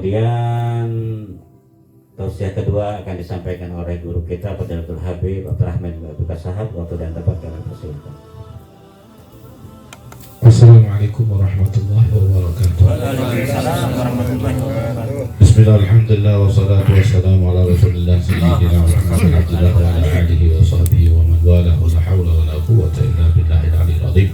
Kemudian tausiah kedua akan disampaikan oleh guru kita Fadilatul Habib Abdurrahman bin Abdul Sahab. Waktu dan tempat kami persilakan. Assalamualaikum warahmatullahi wabarakatuh. Waalaikumsalam warahmatullahi wabarakatuh. Bismillah, alhamdulillah, wassalatu wassalamu ala rasulillah sayyidina Muhammadin abdillah wa ala alihi wa sahbihi wa man wala la hawla wa la quwwata illa billahil aliyyil azim.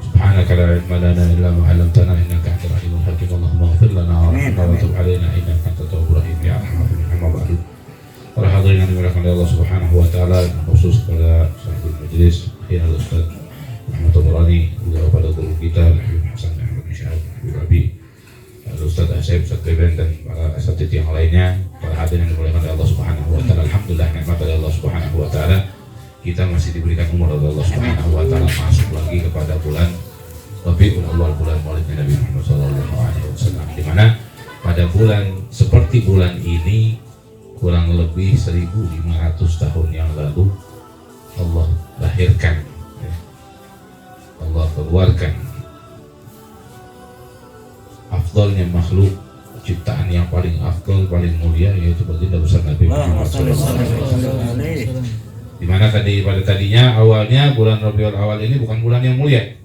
Subhanaka la ilma lana illa ma 'allamtana innaka antal alimul hakim. Allahumma ighfir lana warhamna wa tub 'alaina innaka antat tawwabur rahim ya arhamar rahimin. Amma ba'du. Para hadirin yang dimuliakan oleh Allah Subhanahu wa taala, khusus kepada sahibul majlis Khairal Ustaz Muhammad Tabarani, juga kepada guru kita Habib Hasan Ahmad bin Syahab, Habib Rabi, Ustaz Asep, Ustaz Beben, dan para asatidz yang lainnya, para hadirin yang dimuliakan oleh Allah Subhanahu wa taala. Alhamdulillah, nikmat dari Allah Subhanahu wa taala, kita masih diberikan umur oleh Allah Subhanahu wa taala masuk lagi kepada bulan Rabiul Awwal, bulan Maulidnya Nabi Muhammad sallallahu alaihi wasallam, di mana pada bulan seperti bulan ini kurang lebih 1500 tahun yang lalu Allah lahirkan, Allah keluarkan afdalnya makhluk ciptaan yang paling afdal, paling mulia, yaitu baginda besar Nabi Muhammad SAW. Di mana tadinya awalnya bulan Rabiul Awal ini bukan bulan yang mulia.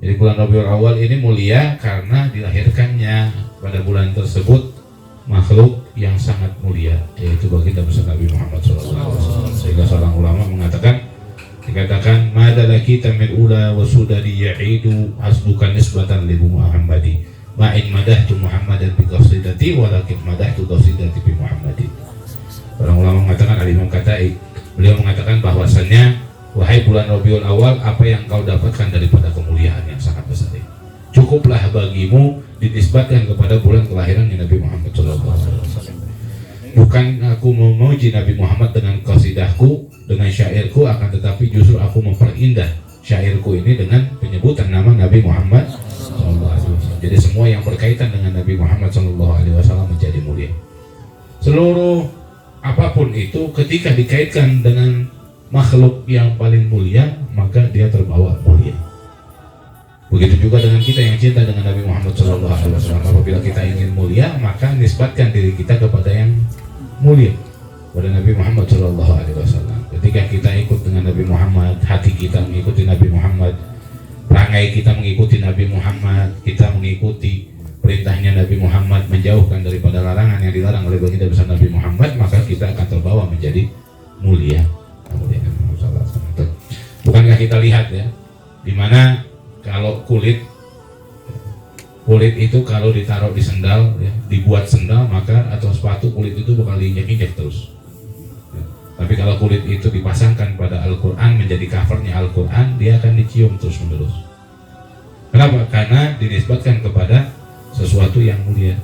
Jadi bulan Rabiul Awal ini mulia karena dilahirkannya pada bulan tersebut makhluk yang sangat mulia, yaitu baginda besar Nabi Muhammad SAW. Sehingga seorang ulama dikatakan madala kita min ula wa sudari ya'idu hasbukan nisbatan li Muhammadi ma'in madahtu Muhammadan bi qasidati walakin madahtu qasidati bi Muhammadi. Orang ulama mengatakan, Al-Imam Katai, beliau mengatakan bahwasannya, wahai bulan Rabiul Awal, apa yang kau dapatkan daripada kemuliaan yang sangat besar ini, cukuplah bagimu dinisbatkan kepada bulan kelahirannya Nabi Muhammad SAW. Bukan aku memuji Nabi Muhammad dengan qasidahku, dengan syairku, akan tetapi justru aku memperindah syairku ini dengan penyebutan nama Nabi Muhammad SAW. Jadi semua yang berkaitan dengan Nabi Muhammad SAW menjadi mulia. Seluruh apapun itu ketika dikaitkan dengan makhluk yang paling mulia, maka dia terbawa mulia. Begitu juga dengan kita yang cinta dengan Nabi Muhammad SAW. Apabila kita ingin mulia, maka nisbatkan diri kita kepada yang mulia, pada Nabi Muhammad SAW. Ketika kita ikut dengan Nabi Muhammad, hati kita mengikuti Nabi Muhammad, perangai kita mengikuti Nabi Muhammad, kita mengikuti perintahnya Nabi Muhammad, menjauhkan daripada larangan yang dilarang oleh baginda besar Nabi Muhammad, maka kita akan terbawa menjadi mulia. Bukankah kita lihat ya, dimana kalau kulit itu kalau ditaruh di sendal ya, dibuat sendal, maka atau sepatu, kulit itu bakal diinjak-injak terus ya. Tapi kalau kulit itu dipasangkan pada Al-Quran, menjadi covernya Al-Quran, dia akan dicium terus menerus. Kenapa? Karena dinisbatkan kepada sesuatu yang mulia.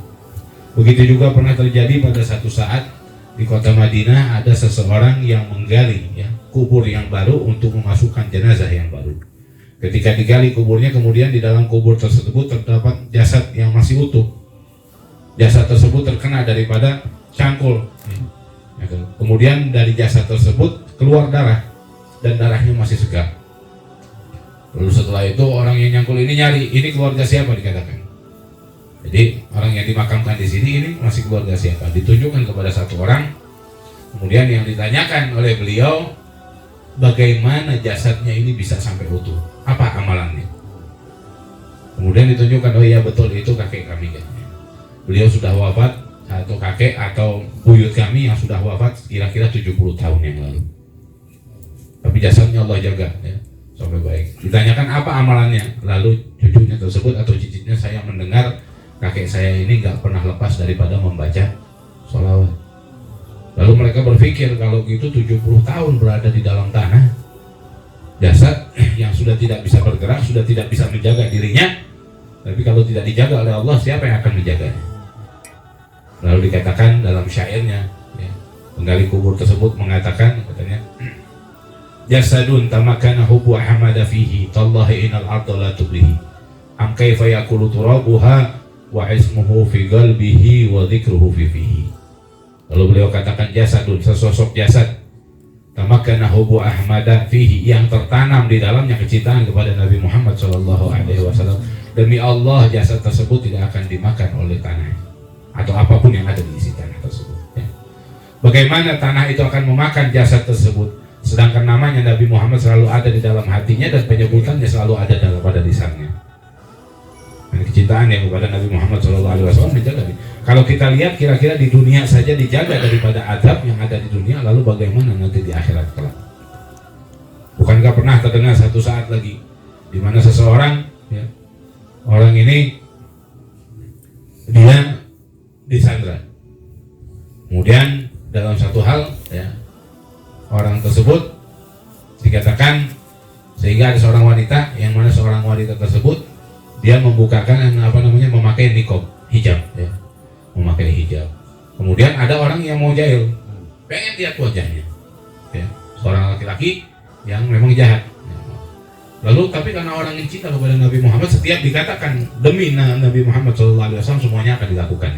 Begitu juga pernah terjadi pada satu saat di kota Madinah, ada seseorang yang menggali ya, kubur yang baru untuk memasukkan jenazah yang baru. Ketika digali kuburnya, kemudian di dalam kubur tersebut terdapat jasad yang masih utuh. Jasad tersebut terkena daripada cangkul. Kemudian dari jasad tersebut keluar darah, dan darahnya masih segar. Lalu setelah itu orang yang nyangkul ini nyari, ini keluarga siapa, dikatakan. Jadi orang yang dimakamkan di sini ini masih keluarga siapa? Ditunjukkan kepada satu orang. Kemudian yang ditanyakan oleh beliau, bagaimana jasadnya ini bisa sampai utuh? Apa amalannya? Kemudian ditunjukkan, oh iya betul, itu kakek kami katanya. Beliau sudah wafat, atau kakek atau buyut kami yang sudah wafat kira-kira 70 tahun yang lalu. Tapi jasadnya Allah jaga ya, sampai baik. Ditanyakan apa amalannya? Lalu cucunya tersebut atau cicitnya, saya mendengar kakek saya ini nggak pernah lepas daripada membaca sholawat. Lalu mereka berpikir, kalau gitu 70 tahun berada di dalam tanah, jasad yang sudah tidak bisa bergerak, sudah tidak bisa menjaga dirinya, tapi kalau tidak dijaga oleh Allah, siapa yang akan menjaganya? Lalu dikatakan dalam syairnya ya, penggali kubur tersebut mengatakan, katanya, jasadun tamakana hubbu hamada fihi tallahi inal arda la tublihi am kaifa yakulu turabuha wa ismuhu fi qalbihi wa dhikruhu fi fihi. Lalu beliau katakan, jasadun, sesosok jasad, tamakana hubbu ahmada fihi, yang tertanam di dalamnya kecintaan kepada Nabi Muhammad SAW. Demi Allah, jasad tersebut tidak akan dimakan oleh tanah. atau apapun yang ada di isi tanah tersebut. Ya. Bagaimana tanah itu akan memakan jasad tersebut, sedangkan namanya Nabi Muhammad selalu ada di dalam hatinya dan penyebutannya selalu ada pada lisannya. Dan kecintaan yang kepada Nabi Muhammad SAW dijaga. Kalau kita lihat kira-kira di dunia saja dijaga daripada adab yang ada di dunia, lalu bagaimana nanti di akhirat kelak? Bukankah pernah terdengar satu saat lagi di mana seseorang, ya, orang ini dia disandra, kemudian dalam satu hal, ya, orang tersebut dikatakan, sehingga ada seorang wanita, yang mana seorang wanita tersebut dia membukakan memakai niqab, hijab, ya, memakai hijab. Kemudian ada orang yang mau jahil, pengen lihat wajahnya, ya, seorang laki-laki yang memang jahat. Lalu tapi karena orang yang cinta kepada Nabi Muhammad, setiap dikatakan demi Nabi Muhammad SAW semuanya akan dilakukan.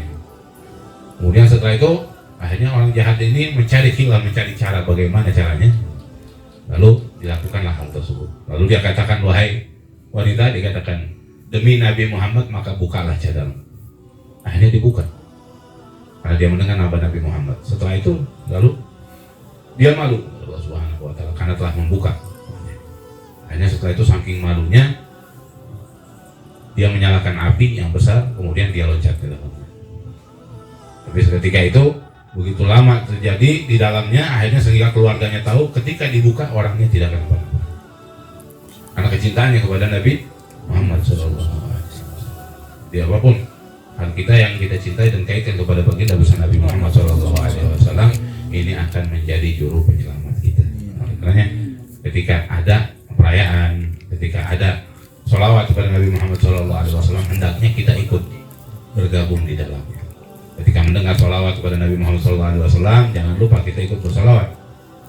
Kemudian setelah itu akhirnya orang jahat ini mencari hilang, mencari cara bagaimana caranya. Lalu dilakukanlah hal tersebut. Lalu dia katakan, wahai wanita, dikatakan demi Nabi Muhammad maka bukalah cadar. Akhirnya dibuka karena dia mendengar nama Nabi Muhammad. Setelah itu lalu dia malu Allah Subhanahu wa Ta'ala karena telah membuka. Hanya setelah itu saking malunya dia menyalakan api yang besar, kemudian dia loncat ke dalamnya. Tapi seketika itu begitu lama terjadi di dalamnya, akhirnya sehingga keluarganya tahu, ketika dibuka orangnya tidak akan apa-apa karena kecintaannya kepada Nabi Muhammad SAW. Di apapun hal kita yang kita cintai dan kaitkan kepada baginda besar Nabi Muhammad SAW, ini akan menjadi juru penyelamat kita. Makanya ketika ada perayaan, ketika ada sholawat kepada Nabi Muhammad SAW, hendaknya kita ikut bergabung di dalamnya. Ketika mendengar sholawat kepada Nabi Muhammad SAW, jangan lupa kita ikut bersolawat.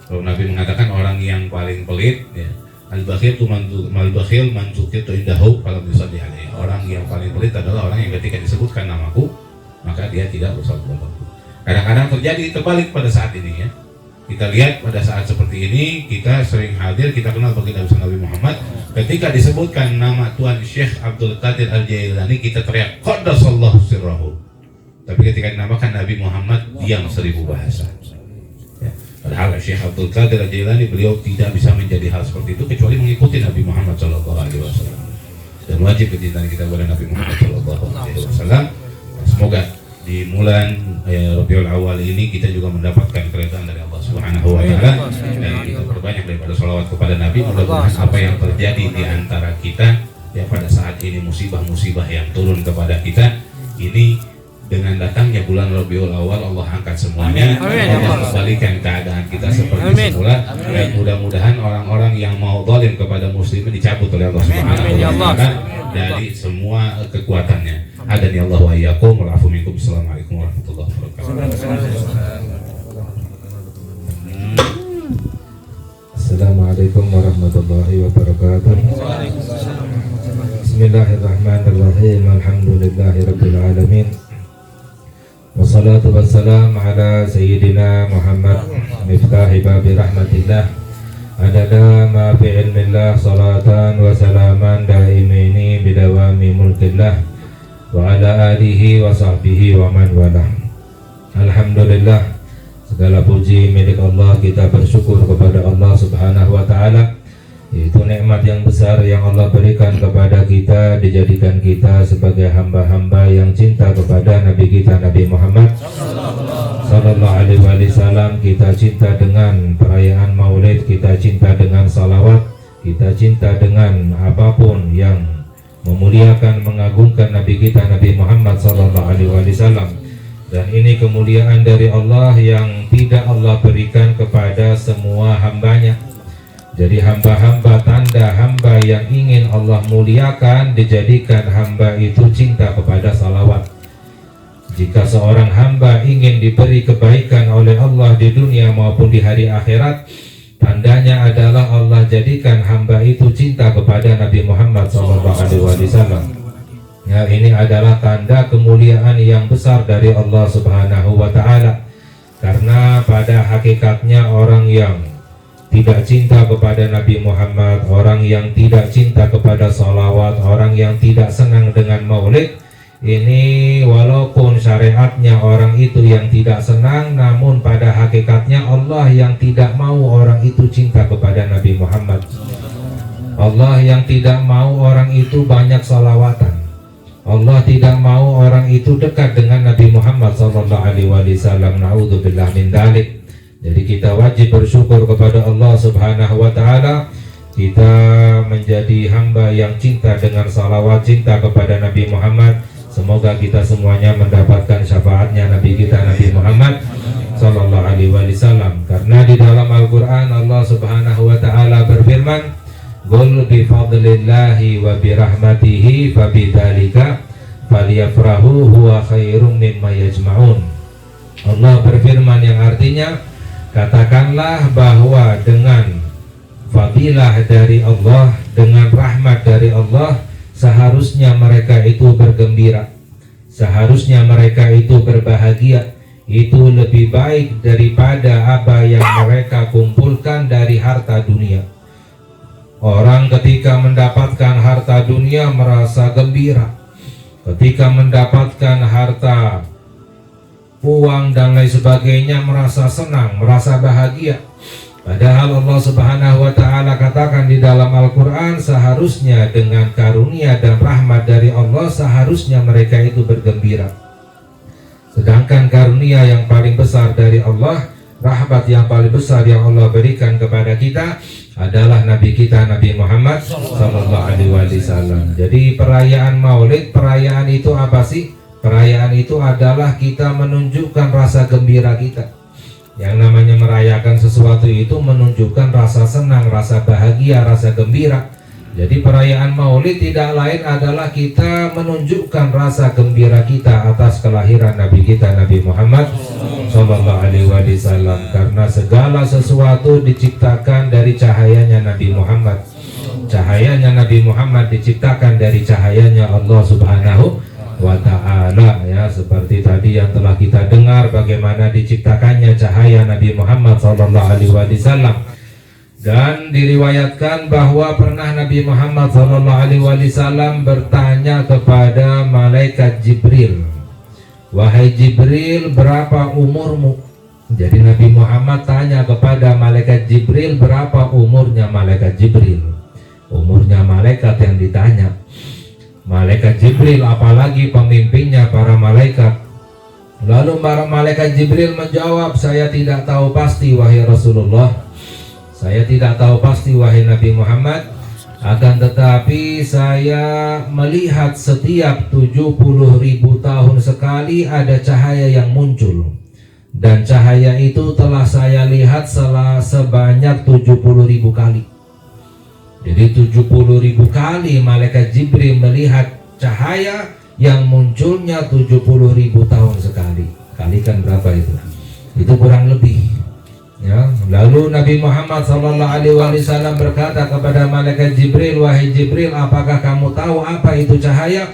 Kalau Nabi mengatakan orang yang paling pelit, ya, al-bakhil man dzukitu indahu falam yusalli alaihi. Orang yang paling pelit adalah orang yang ketika disebutkan namaku maka dia tidak bersolawat kepadaku. Kadang-kadang terjadi terbalik pada saat ini, ya. Kita lihat pada saat seperti ini, kita sering hadir, kita kenal baginda besar Nabi Muhammad. Ketika disebutkan nama Tuan Syekh Abdul Qadir Al-Jailani, kita teriak qaddasallahu sirrahu. Tapi ketika dinamakan Nabi Muhammad, diam 1000 bahasa. Ya. Padahal Syekh Abdul Qadir Al-Jailani, beliau tidak bisa menjadi hal seperti itu kecuali mengikuti Nabi Muhammad SAW. Dan wajib kecintaan kita kepada Nabi Muhammad SAW. Semoga di bulan Rabiul Awal ini kita juga mendapatkan keridhaan dari Allah Subhanahu wa Ta'ala, dan kita perbanyak daripada sholawat kepada Nabi. Mudah-mudahan apa yang terjadi di antara kita, ya, pada saat ini musibah-musibah yang turun kepada kita ini, dengan datangnya bulan Rabiul Awal Allah angkat semuanya. Allah kembalikan keadaan kita seperti semula, dan mudah-mudahan orang-orang yang mau zalim kepada muslimin dicabut oleh Allah Subhanahu wa Ta'ala dari semua kekuatannya. Adani Allah wa iyyakum wal afu minkum. Assalamualaikum warahmatullahi wabarakatuh. Assalamualaikum warahmatullahi wabarakatuh. Bismillahirrahmanirrahim. Alhamdulillahirabbil alamin. Wassalatu wassalamu ala sayyidina Muhammad miftahi babi rahmatillah. Adada ma fi ilmillah, salatan wa salaman daimaini bidawami mulkillah wa ala alihi wa sahbihi wa man wala. Alhamdulillah, segala puji milik Allah. Kita bersyukur kepada Allah Subhanahu wa Ta'ala. Itu nikmat yang besar yang Allah berikan kepada kita, dijadikan kita sebagai hamba-hamba yang cinta kepada Nabi kita Nabi Muhammad Sallallahu Alaihi Wasallam. Kita cinta dengan perayaan Maulid, kita cinta dengan salawat, kita cinta dengan apapun yang memuliakan, mengagungkan Nabi kita Nabi Muhammad Sallallahu Alaihi Wasallam. Dan ini kemuliaan dari Allah yang tidak Allah berikan kepada semua hambanya. Jadi hamba-hamba, tanda hamba yang ingin Allah muliakan, dijadikan hamba itu cinta kepada salawat. Jika seorang hamba ingin diberi kebaikan oleh Allah di dunia maupun di hari akhirat, tandanya adalah Allah jadikan hamba itu cinta kepada Nabi Muhammad SAW. Ya, ini adalah tanda kemuliaan yang besar dari Allah Subhanahu wa Ta'ala. Karena pada hakikatnya orang yang tidak cinta kepada Nabi Muhammad, orang yang tidak cinta kepada salawat, orang yang tidak senang dengan maulid, ini walaupun syariatnya orang itu yang tidak senang, namun pada hakikatnya Allah yang tidak mau orang itu cinta kepada Nabi Muhammad. Allah yang tidak mau orang itu banyak salawatan. Allah tidak mau orang itu dekat dengan Nabi Muhammad SAW. Na'udzubillah min dzalik. Jadi kita wajib bersyukur kepada Allah Subhanahu wa Ta'ala. Kita menjadi hamba yang cinta dengan salawat, cinta kepada Nabi Muhammad. Semoga kita semuanya mendapatkan syafaatnya Nabi kita Nabi Muhammad sallallahu alaihi wasallam. Karena di dalam Al-Qur'an Allah Subhanahu wa Ta'ala berfirman, "Qul bi fadlillahi wa bi rahmatihi fabidzalika falyafrahu huwa khairum mimma yajma'un." Allah berfirman yang artinya, katakanlah bahwa dengan fadilah dari Allah, dengan rahmat dari Allah, seharusnya mereka itu bergembira, seharusnya mereka itu berbahagia. Itu lebih baik daripada apa yang mereka kumpulkan dari harta dunia. Orang ketika mendapatkan harta dunia merasa gembira, ketika mendapatkan harta uang dan lain sebagainya merasa senang, merasa bahagia. Padahal Allah Subhanahu wa Ta'ala katakan di dalam Al-Quran, seharusnya dengan karunia dan rahmat dari Allah, seharusnya mereka itu bergembira. Sedangkan karunia yang paling besar dari Allah, rahmat yang paling besar yang Allah berikan kepada kita adalah Nabi kita Nabi Muhammad sallallahu alaihi wasallam. Jadi perayaan Maulid, perayaan itu apa sih? Perayaan itu adalah kita menunjukkan rasa gembira kita. Yang namanya merayakan sesuatu itu menunjukkan rasa senang, rasa bahagia, rasa gembira. Jadi perayaan Maulid tidak lain adalah kita menunjukkan rasa gembira kita atas kelahiran Nabi kita Nabi Muhammad sallallahu alaihi wasallam. Karena segala sesuatu diciptakan dari cahayanya Nabi Muhammad. Cahayanya Nabi Muhammad diciptakan dari cahayanya Allah Subhanahu wa Ta'ala, ya, seperti tadi yang telah kita dengar bagaimana diciptakannya cahaya Nabi Muhammad sallallahu alaihi wasallam. Dan diriwayatkan bahwa pernah Nabi Muhammad sallallahu alaihi wasallam bertanya kepada malaikat Jibril, "Wahai Jibril, berapa umurmu?" Jadi Nabi Muhammad tanya kepada malaikat Jibril, berapa umurnya malaikat Jibril? Umurnya malaikat yang ditanya. Malaikat Jibril, apalagi pemimpinnya para malaikat. Lalu para malaikat Jibril menjawab, "Saya tidak tahu pasti wahai Rasulullah. Saya tidak tahu pasti wahai Nabi Muhammad. Akan tetapi saya melihat setiap 70.000 tahun sekali ada cahaya yang muncul. Dan cahaya itu telah saya lihat sebanyak 70.000 kali." Jadi 70.000 kali malaikat Jibril melihat cahaya yang munculnya 70.000 tahun sekali. Kalikan berapa itu? Itu kurang lebih, ya. Lalu Nabi Muhammad SAW berkata kepada malaikat Jibril, "Wahai Jibril, apakah kamu tahu apa itu cahaya?"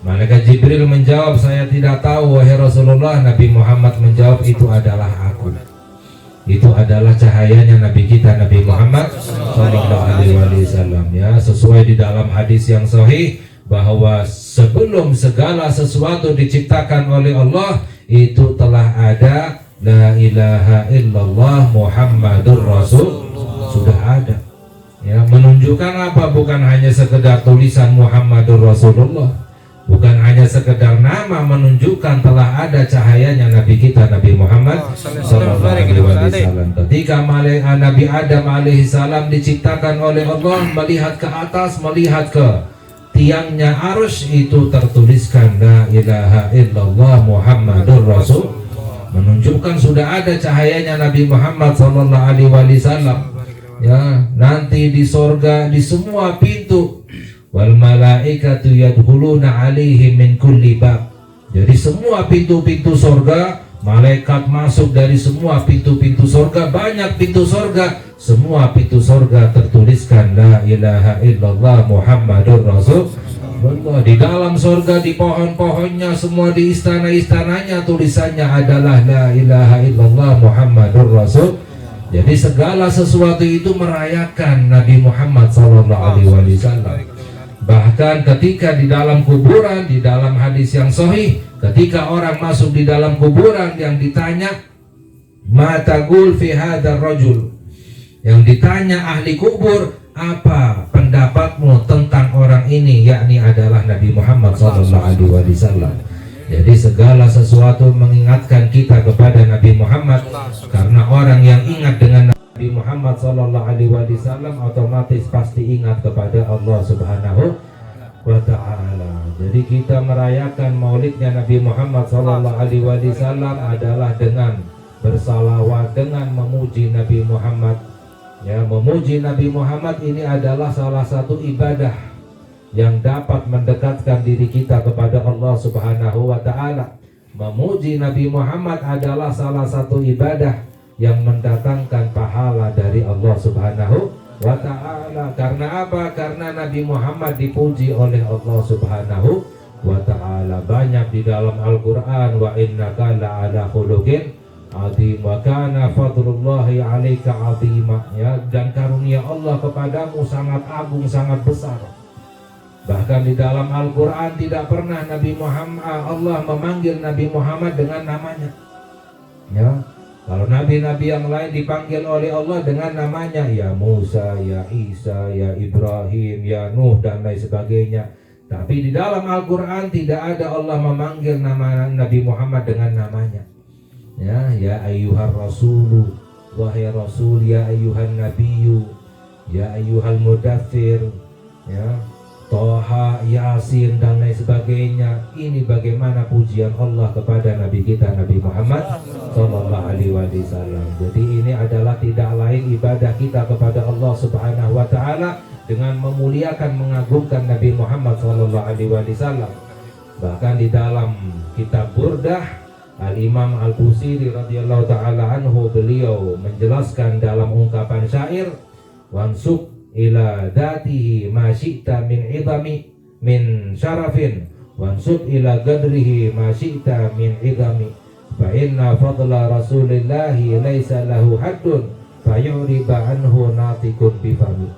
Malaikat Jibril menjawab, "Saya tidak tahu wahai Rasulullah." Nabi Muhammad menjawab, "Itu adalah aku." Itu adalah cahayanya Nabi kita Nabi Muhammad sallallahu alaihi wasallam, ya, sesuai di dalam hadis yang sahih bahwa sebelum segala sesuatu diciptakan oleh Allah itu telah ada la ilaha illallah Muhammadur Rasul, sudah ada, ya, menunjukkan apa? Bukan hanya sekedar tulisan Muhammadur Rasulullah, bukan hanya sekedar nama, menunjukkan telah ada cahayanya Nabi kita Nabi Muhammad sallallahu alaihi wasallam. Ketika Nabi Adam alaihissalam diciptakan oleh Allah, melihat ke atas, melihat ke tiangnya arus, itu tertuliskan la ilaha illallah Muhammadur Rasul, menunjukkan sudah ada cahayanya Nabi Muhammad sallallahu alaihi wasallam. Ya, nanti di sorga di semua pintu, wal malaikatu yadkhuluna alaihim min kulli bab. Jadi semua pintu-pintu sorga, malaikat masuk dari semua pintu-pintu sorga, banyak pintu sorga, semua pintu sorga tertuliskan la ilaha illallah Muhammadur Rasulullah. Di dalam sorga, di pohon-pohonnya, semua di istana-istananya tulisannya adalah la ilaha illallah Muhammadur Rasul. Jadi segala sesuatu itu merayakan Nabi Muhammad sallallahu alaihi wasallam. Bahkan ketika di dalam kuburan, di dalam hadis yang sahih, ketika orang masuk di dalam kuburan yang ditanya, ma taqul fi hadzal rajul, yang ditanya ahli kubur, apa pendapatmu tentang orang ini, yakni adalah Nabi Muhammad SAW. Jadi segala sesuatu mengingatkan kita kepada Nabi Muhammad, karena orang yang ingat dengan Nabi Muhammad SAW otomatis pasti ingat kepada Allah Subhanahu wa Ta'ala. Jadi kita merayakan maulidnya Nabi Muhammad SAW adalah dengan bersalawat, dengan memuji Nabi Muhammad. Ya, memuji Nabi Muhammad ini adalah salah satu ibadah yang dapat mendekatkan diri kita kepada Allah Subhanahu wa Ta'ala. Memuji Nabi Muhammad adalah salah satu ibadah yang mendatangkan pahala dari Allah Subhanahu wa Ta'ala. Karena apa? Karena Nabi Muhammad dipuji oleh Allah Subhanahu wa Ta'ala. Banyak di dalam Al-Quran, wa innaka la'ala khuluqin azim wa kana fadlullahi 'alaika 'azima, ya, dan karunia Allah kepadamu sangat agung, sangat besar. Bahkan di dalam Al-Quran tidak pernah Nabi Muhammad, Allah memanggil Nabi Muhammad dengan namanya. Ya, kalau nabi-nabi yang lain dipanggil oleh Allah dengan namanya, ya Musa, ya Isa, ya Ibrahim, ya Nuh, dan lain sebagainya. Tapi di dalam Al-Quran tidak ada Allah memanggil nama Nabi Muhammad dengan namanya. Ya ayyuhar rasulu, wahai rasul, ya ayyuhan nabiyyu, ya ayyuhal mudaththir, ya Toha, Yasin, dan lain sebagainya. Ini bagaimana pujian Allah kepada Nabi kita Nabi Muhammad Sallallahu Alaihi Wasallam. Jadi ini adalah tidak lain ibadah kita kepada Allah Subhanahu Wa Taala dengan memuliakan, mengagungkan Nabi Muhammad Sallallahu Alaihi Wasallam. Bahkan di dalam kitab Burdah, Al-Imam Al-Busiri radhiyallahu ta'ala anhu, beliau menjelaskan dalam ungkapan syair, wansub ila datihi ma syi'ta min idami min syarafin wansub ila gadrihi ma syi'ta min idami fa inna fadla rasulillahi laysa lahu haddun fa yuriba anhu natikun bifami.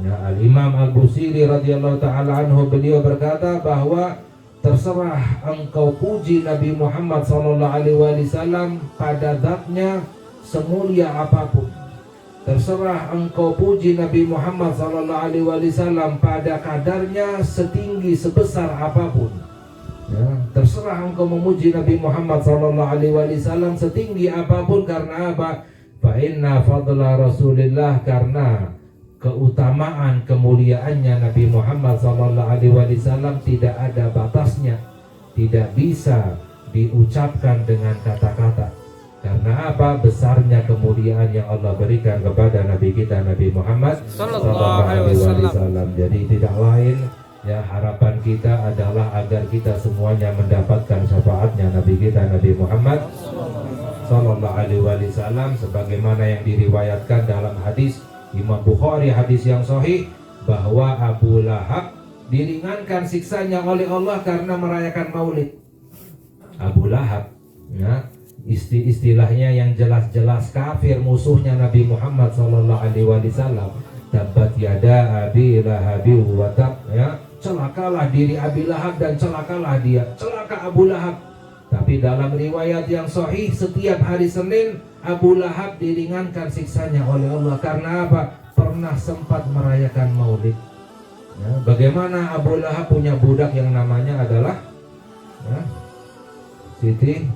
Ya, Al-Imam Al-Busiri radhiyallahu ta'ala anhu, beliau berkata bahwa terserah engkau puji Nabi Muhammad SAW pada zatnya semulia apapun. Terserah engkau puji Nabi Muhammad SAW pada kadarnya setinggi sebesar apapun. Ya, terserah engkau memuji Nabi Muhammad SAW setinggi apapun. Karena apa? Fa inna fadla Rasulillah, karena keutamaan, kemuliaannya Nabi Muhammad SAW tidak ada batasnya, tidak bisa diucapkan dengan kata-kata. Karena apa? Besarnya kemuliaan yang Allah berikan kepada Nabi kita Nabi Muhammad Sallallahu Alaihi Wasallam. Jadi tidak lain, ya, harapan kita adalah agar kita semuanya mendapatkan syafaatnya Nabi kita Nabi Muhammad Sallallahu Alaihi Wasallam, sebagaimana yang diriwayatkan dalam hadis Imam Bukhari, hadis yang sahih, bahwa Abu Lahab diringankan siksanya oleh Allah karena merayakan maulid. Abu Lahab, ya, istilahnya yang jelas-jelas kafir, musuhnya Nabi Muhammad SAW. Tabat yada Abi Lahabi wa tab, ya, celakalah diri Abi Lahab dan celakalah dia, celaka Abu Lahab. Tapi dalam riwayat yang sahih, setiap hari Senin Abu Lahab diringankan siksanya oleh Allah. Karena apa? Pernah sempat merayakan maulid. Ya, bagaimana Abu Lahab punya budak yang namanya adalah, ya, Siti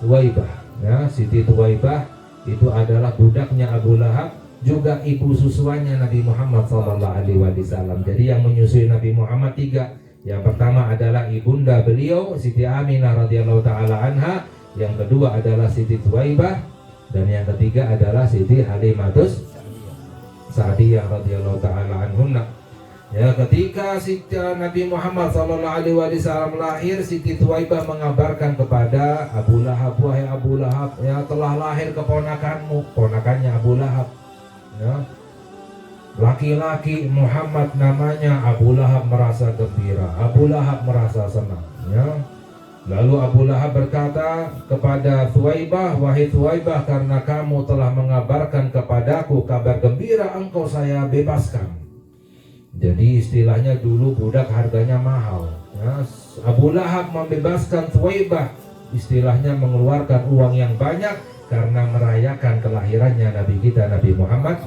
Tuwaibah. Ya, Siti Tuwaibah itu adalah budaknya Abu Lahab, juga ibu susuannya Nabi Muhammad SAW. Jadi yang menyusui Nabi Muhammad tiga. Yang pertama adalah ibunda beliau Siti Aminah radhiyallahu ta'ala anha, yang kedua adalah Siti Tuwaibah, dan yang ketiga adalah Siti Halimatus Sa'diyah radhiyallahu ta'ala anhunna. Ya, ketika Nabi Muhammad SAW lahir, Siti Tuwaibah mengabarkan kepada Abu Lahab, wahai Abu Lahab, ya, telah lahir keponakanmu, ponakannya Abu Lahab, ya, laki-laki Muhammad namanya. Abu Lahab merasa gembira, Abu Lahab merasa senang, ya. Lalu Abu Lahab berkata kepada Thuwaibah, wahai Thuwaibah, karena kamu telah mengabarkan kepadaku kabar gembira, engkau saya bebaskan. Jadi istilahnya dulu budak harganya mahal. Ya, Abu Lahab membebaskan Thuwaibah, istilahnya mengeluarkan uang yang banyak karena merayakan kelahirannya Nabi kita Nabi Muhammad.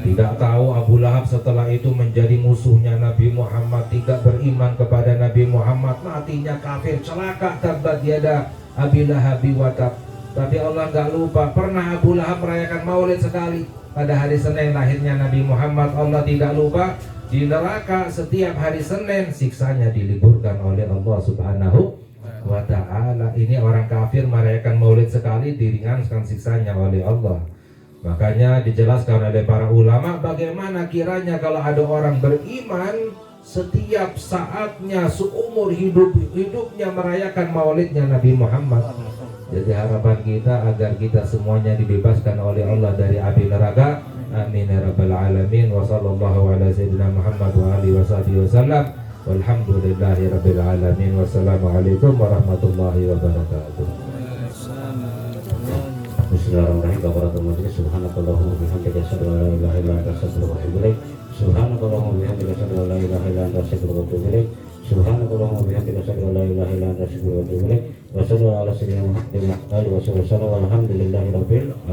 Tidak tahu Abu Lahab setelah itu menjadi musuhnya Nabi Muhammad, tidak beriman kepada Nabi Muhammad, matinya kafir, celaka, tabbat yada Abi Lahab wa tab. Tapi Allah nggak lupa, pernah Abu Lahab merayakan maulid sekali pada hari Senin lahirnya Nabi Muhammad. Allah tidak lupa, di neraka setiap hari Senin siksanya diliburkan oleh Allah Subhanahu wa ta'ala. Ini orang kafir merayakan maulid sekali diringankan siksanya oleh Allah. Makanya dijelaskan oleh para ulama, bagaimana kiranya kalau ada orang beriman setiap saatnya seumur hidupnya merayakan maulidnya Nabi Muhammad. Jadi harapan kita agar kita semuanya dibebaskan oleh Allah dari api neraka. Amin ya rabbal alamin. Wa sallallahu ala sayyidina Muhammad wa alihi wa sahbihi wasallam. Walhamdulillahi rabbil alamin. Wassalamualaikum warahmatullahi wabarakatuh. Bismillahirrahmanirrahim. Barakallahu majlis. Subhanakallahumma wa bihamdika asyhadu an la ilaha illa anta astaghfiruka wa atubu ilaik. Subhanakallahumma wa bihamdika asyhadu an la ilaha illa anta astaghfiruka wa atubu ilaik. Subhanakallahumma wa bihamdika asyhadu an la ilaha illa anta astaghfiruka wa atubu ilaik. Wa sallallahu ala sayyidina Muhammadin wa alihi wa sahbihi wasallam. Walhamdulillahirabbil alamin.